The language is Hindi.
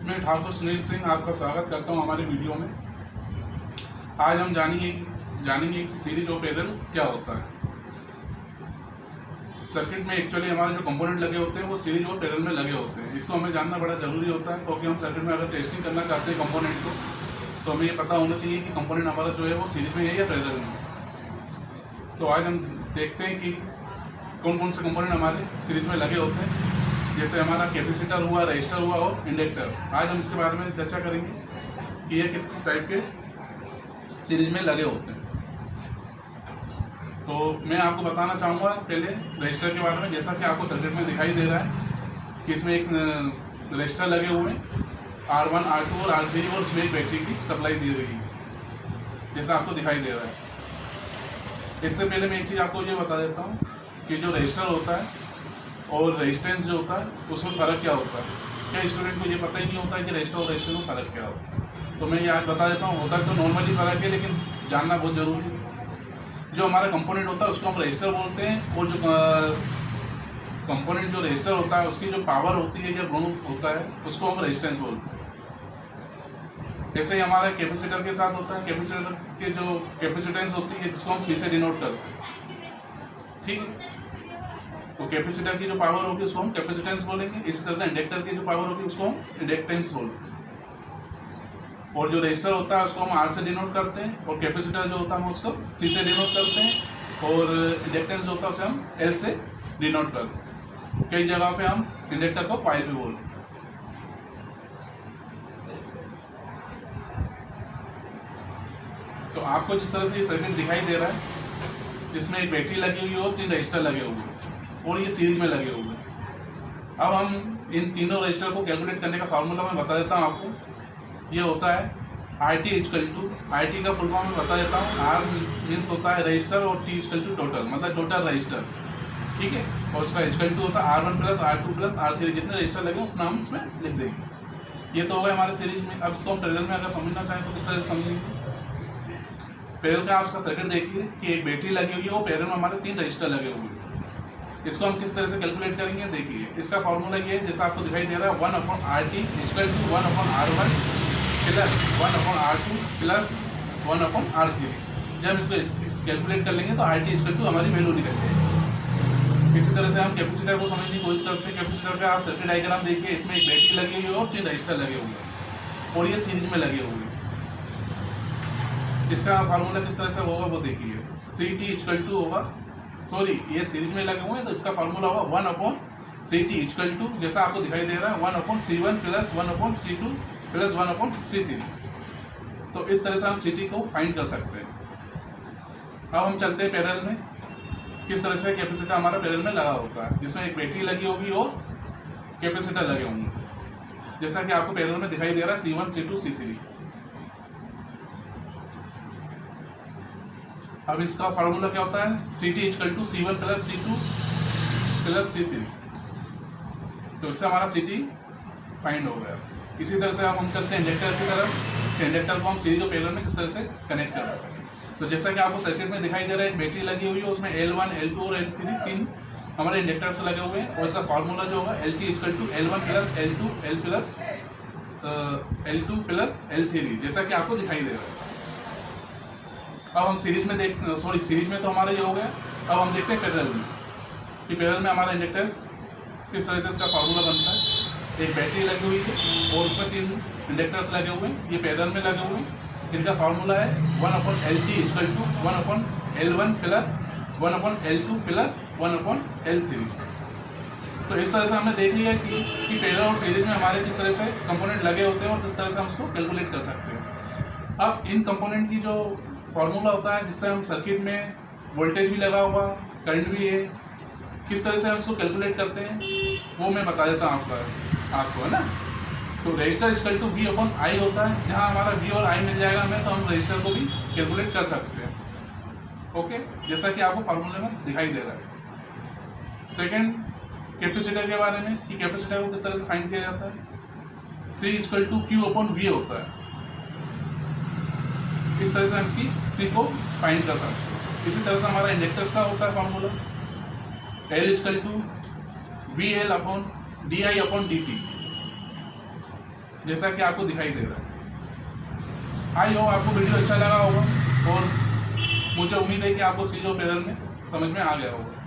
मैं ठाकुर सुनील सिंह आपका स्वागत करता हूं हमारी वीडियो में। आज हम जानेंगे कि सीरीज ऑफ एरर क्या होता है। सर्किट में एक्चुअली हमारे जो कंपोनेंट लगे होते हैं वो सीरीज ऑफ एरर में लगे होते हैं। इसको हमें जानना बड़ा ज़रूरी होता है क्योंकि हम सर्किट में अगर टेस्टिंग करना चाहते हैं कंपोनेंट को, तो हमें ये पता होना चाहिए कि कंपोनेंट हमारा जो है वो सीरीज में है या पैरेलल में। तो आज हम देखते हैं कि कौन कौन से कंपोनेंट हमारे सीरीज में लगे होते हैं, जैसे हमारा कैपेसिटर हुआ, रजिस्टर हुआ और इंडक्टर। आज हम इसके बारे में चर्चा करेंगे कि ये किस टाइप के सीरीज में लगे होते हैं। तो मैं आपको बताना चाहूँगा पहले रजिस्टर के बारे में। जैसा कि आपको सर्किट में दिखाई दे रहा है कि इसमें एक रजिस्टर लगे हुए हैं R1, R2 और R3 और उसमें एक बैटरी की सप्लाई दी गई है, जैसा आपको दिखाई दे रहा है। इससे पहले मैं एक चीज़ आपको ये बता देता हूँ कि जो रजिस्टर होता है और रेजिस्टेंस जो होता है उसमें फ़र्क क्या होता है। क्या स्टूडेंट को ये पता ही नहीं होता है कि रजिस्टर और रेजिस्टेंस में फ़र्क क्या होता है। तो मैं ये आज बता देता हूँ। होता है तो नॉर्मली फ़र्क है, लेकिन जानना बहुत ज़रूरी है। जो हमारा कंपोनेंट होता है उसको हम रजिस्टर बोलते हैं, और जो कंपोनेंट जो रजिस्टर होता है उसकी जो पावर होती है या गुण होता है उसको हम रेजिस्टेंस बोलते हैं। जैसे ही हमारा कैपेसिटर के साथ होता है, कैपेसिटर के जो कैपेसिटेंस होती है जिसको हम C से डिनोट करते हैं, ठीक है। तो कैपेसिटर की जो पावर होगी उसको हम कैपेसिटेंस बोलेंगे। इसी तरह से इंडक्टर की जो पावर होगी उसको हम इंडक्टेंस बोलते हैं। और जो रजिस्टर होता है उसको हम R से डिनोट करते हैं, और कैपेसिटर जो होता है हम उसको C से डिनोट करते हैं, और इंडक्टेंस जो होता है उसे हम L से डिनोट करते हैं। कई जगह पे हम इंडक्टर को कॉइल भी बोलते हैं। तो आपको जिस तरह से ये सर्किट दिखाई दे रहा है, जिसमें एक बैटरी लगी हुई है और 3 रजिस्टर लगे हुए हैं और ये सीरीज में लगे हुए हैं। अब हम इन तीनों रजिस्टर को कैलकुलेट करने का फार्मूला मैं बता देता हूँ आपको। ये होता है RT इक्वल टू, RT का फुल फॉर्म मैं बता देता हूँ। R मीन्स होता है रजिस्टर और T इक्वल टू टोटल, मतलब टोटल रजिस्टर, ठीक है। और उसका इक्वल टू होता है R1 plus R2 plus R3। जितने रजिस्टर लगे उतना हम इसमें लिख देंगे। ये तो होगा हमारे सीरीज में। अब इसको हम पैरेलल में अगर समझना चाहें तो किस तरह से समझेंगे। पैरेलल का आप उसका सर्किट देखिए कि एक बैटरी लगी हुई है और पैरेलल में हमारे 3 रजिस्टर लगे हुए हैं। इसको हम किस तरह से कैलकुलेट करेंगे देखिए। इसका फॉर्मूला ये है जैसा आपको दिखाई दे रहा है, 1/RT equal to 1/R1 plus 1/R2 plus 1/R3। जब हम इसको कैलकुलेट कर लेंगे तो RT इक्वल टू हमारी वैल्यू निकल जाएगी। इसी तरह से हम कैपेसिटर को समझने की कोशिश करते हैं। कैपेसिटर का आप सर्किट डायग्राम देखिए, इसमें एक बैटरी लगी हुई है और 3 रजिस्टर लगे हुए हैं और ये सीरीज में लगे हुए हैं। इसका फार्मूला किस तरह से होगा वो देखिए। CT इक्वल टू होगा, सॉरी ये सीरीज में लगे हुए हैं तो इसका फार्मूला होगा 1/CT इक्वल टू, जैसा आपको दिखाई दे रहा है, 1/C1 plus 1/C2 plus 1/C3। तो इस तरह से हम CT को फाइंड कर सकते हैं। अब हम चलते हैं पैरेलल में। किस तरह से कैपेसिटर हमारा पैरेलल में लगा होता है, जिसमें एक बैटरी लगी होगी और कैपेसिटर लगे होंगे, जैसा कि आपको पैरेलल में दिखाई दे रहा है C1, C2, C3। अब इसका फार्मूला क्या होता है, CT equal to C1 plus C2 plus C3। तो इससे हमारा CT फाइंड हो गया। इसी तरह से अब हम चलते हैं इंडक्टर की तरफ। इंडक्टर को हम सीरीज और पैरेलल में किस तरह से कनेक्ट कर रहे हैं। तो जैसा कि आपको सर्किट में दिखाई दे रहा है, एक बैटरी लगी हुई है, उसमें L1, L2 और L3 3 हमारे इंडक्टर्स लगे हुए हैं, और इसका फार्मूला जो होगा LT equal to L1 plus L2 L2 plus L3, जैसा कि आपको दिखाई दे रहा है। अब हम सीरीज में सीरीज में तो हमारा ये हो गया। अब हम देखते हैं पैरेलल में कि पैरेलल में हमारा इंडक्टर्स किस तरह से इसका फार्मूला बनता है। एक बैटरी लगी हुई है और उसमें 3 इंडक्टर्स लगे हुए हैं, ये पैरेलल में लगे हुए हैं। इनका फार्मूला है 1/LT equal to 1/L1 plus 1/L2 plus 1/L3। तो इस तरह से हमने देख लिया कि पैरेलल और सीरीज में हमारे किस तरह से कंपोनेंट लगे होते हैं और किस तरह से हम उसको कैलकुलेट कर सकते हैं। अब इन कंपोनेंट की जो फॉर्मूला होता है जिससे हम सर्किट में वोल्टेज भी लगा हुआ, करंट भी है, किस तरह से हम उसको कैलकुलेट करते हैं वो मैं बता देता हूँ आपको, है ना। तो रजिस्टर इक्वल टू V/I होता है। जहाँ हमारा V और I मिल जाएगा हमें, तो हम रजिस्टर को भी कैलकुलेट कर सकते हैं। ओके, जैसा कि आपको फार्मूले में दिखाई दे रहा है। सेकेंड, कैपेसिटर के बारे में कि कैपेसिटर को किस तरह से फाइंड किया जाता है। C इक्वल टू Q/V होता है। इस तरह से हम इसकी C को फाइंड कर सकते हैं। इसी तरह से हमारा इंडक्टर्स का होता है formula L equal to VL/DI/dt। जैसा कि आपको दिखाई दे रहा है। आई होप आपको वीडियो अच्छा लगा होगा और मुझे उम्मीद है कि आपको सीरीज और पैरेलल में समझ में आ गया होगा।